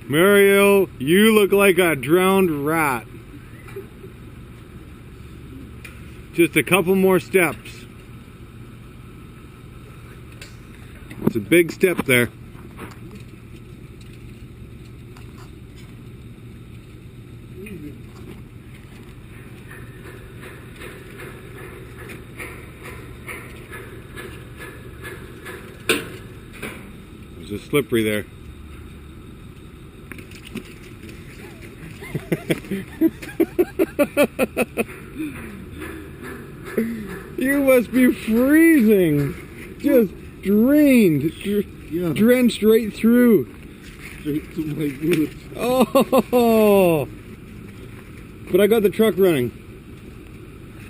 Mario, you look like a drowned rat. Just a couple more steps. It's a big step there. It's just slippery there. You must be freezing. Just drained, drenched right through. Straight to my boots. Oh! But I got the truck running.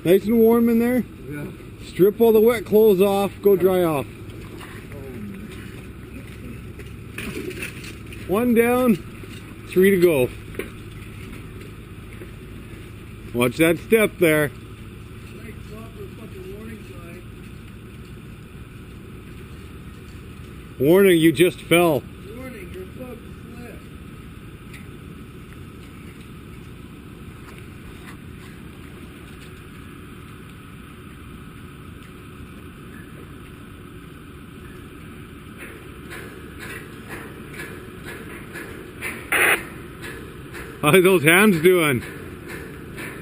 Nice and warm in there. Yeah. Strip all the wet clothes off, go dry off. One down, 3 to go. Watch that step there. Warning, you just fell. Warning, you're about to slip. How are those hands doing?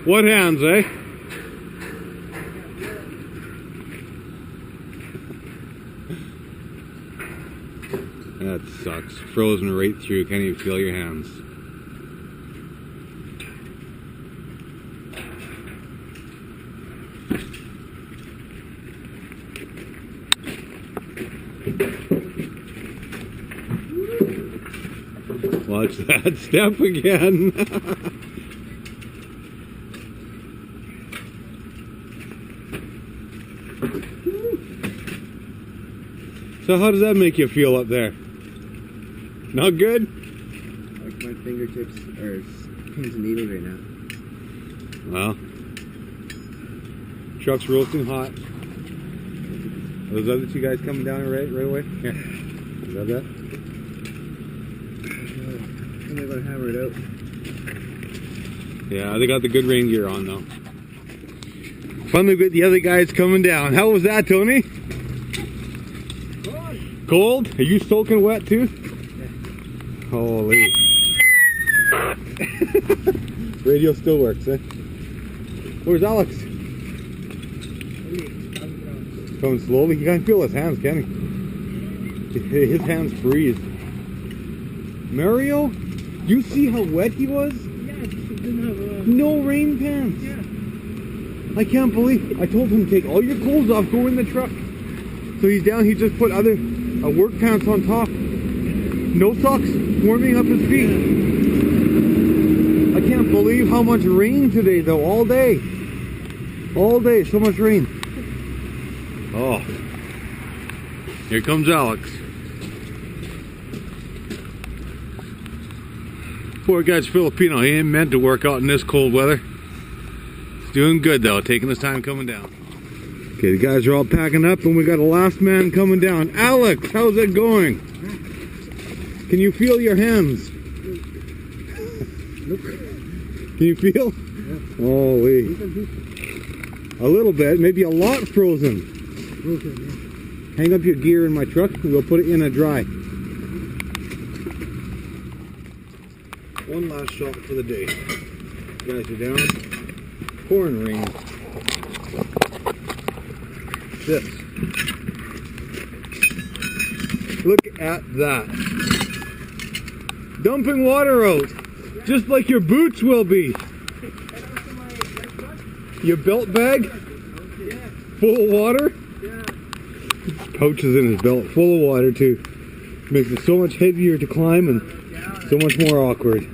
What hands, eh? That sucks. Frozen right through. Can't even feel your hands. Watch that step again. So how does that make you feel up there? Not good? Like my fingertips are pins and needles right now. Well, truck's roasting hot. Are those other two guys coming down right away? Here, grab that. I'm gonna hammer it out. Yeah, they got the good rain gear on though. Finally got the other guys coming down. How was that, Tony? Cold. Cold? Are you soaking wet too? Yeah. Holy. Radio still works, eh? Where's Alex? Coming slowly. You can't feel his hands, can he? His hands freeze. Mario? You see how wet he was? Yeah, he didn't have No rain pants. Yeah. I can't believe. I told him take all your clothes off, go in the truck. So he's down. He just put other work pants on top. No socks, warming up his feet. I can't believe how much rain today, though. All day, so much rain. Oh, here comes Alex. Poor guy's Filipino. He ain't meant to work out in this cold weather. He's doing good though, taking his time coming down. Okay, the guys are all packing up and we got a last man coming down. Alex, how's it going? Can you feel your hands? Can you feel? Yeah. Holy. A little bit, maybe a lot frozen. Yeah. Hang up your gear in my truck and we'll put it in a dry. One last shot for the day. Guys are down. Pouring rain. This. Look at that. Dumping water out. Just like your boots will be. Your belt bag? Full of water? Pouches in his belt, full of water too. Makes it so much heavier to climb and so much more awkward.